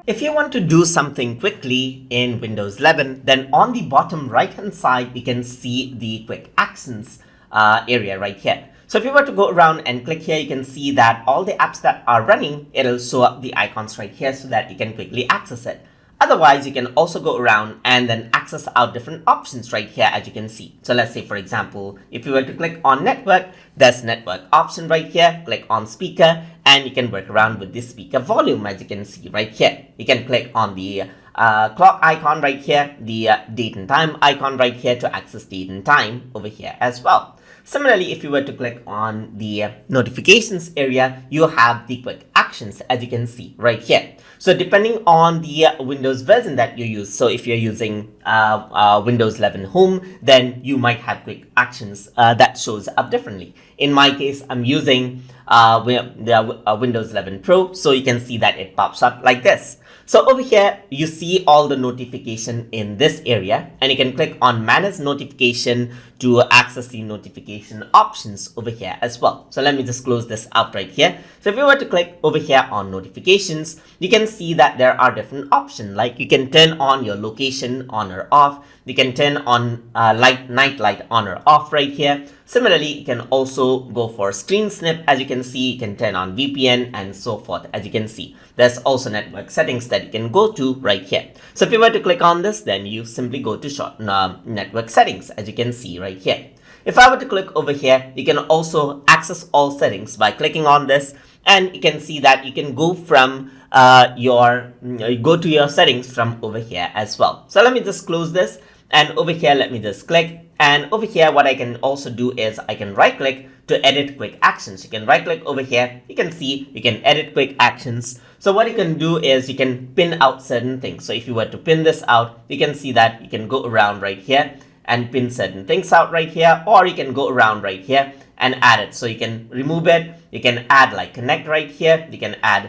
If you want to do something quickly in Windows 11, then on the bottom right hand side, you can see the quick actions area right here. So if you were to go around and click here, you can see that all the apps that are running, it'll show up the icons right here so that you can quickly access it. Otherwise, you can also go around and then access out different options right here, as you can see. So let's say, for example, if you were to click on network, there's network option right here, click on speaker, and you can work around with the speaker volume, as you can see right here. You can click on the clock icon right here, the date and time icon right here to access date and time over here as well. Similarly, if you were to click on the notifications area, you have the quick actions, as you can see right here. So depending on the Windows version that you use, so if you're using Windows 11 Home, then you might have quick actions that shows up differently. In my case, I'm using the Windows 11 Pro, so you can see that it pops up like this. So over here, you see all the notification in this area, and you can click on manage notification to access the notification options over here as well. So let me just close this out right here. So if you were to click over here on notifications, you can see that there are different options, like you can turn on your location on or off. You can turn on night light on or off right here. Similarly, you can also go for screen snip. As you can see, you can turn on VPN and so forth. As you can see, there's also network settings that you can go to right here. So if you were to click on this, then you simply go to network settings, as you can see right here. If I were to click over here, you can also access all settings by clicking on this, and you can see that you can go from go to your settings from over here as well. So let me just close this, and over here let me just click, and over here what I can also do is I can right click to edit quick actions. You can right click over here, you can see you can edit quick actions. So what you can do is you can pin out certain things. So if you were to pin this out, you can see that you can go around right here and pin certain things out right here, or you can go around right here and add it. So you can remove it, you can add like connect right here, you can add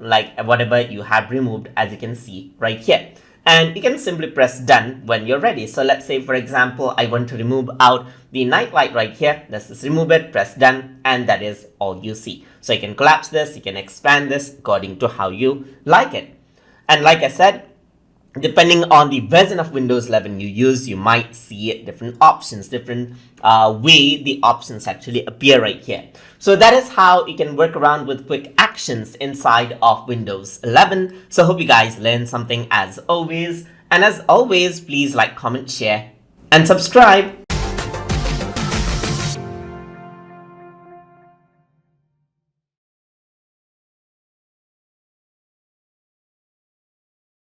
like whatever you have removed, as you can see right here. And you can simply press done when you're ready. So let's say, for example, I want to remove out the night light right here. Let's just remove it, press done, and that is all you see. So you can collapse this, you can expand this according to how you like it. And like I said, depending on the version of Windows 11 you use, you might see different options, different way the options actually appear right here. So that is how you can work around with quick actions inside of Windows 11. So hope you guys learned something as always. And as always, please like, comment, share, and subscribe.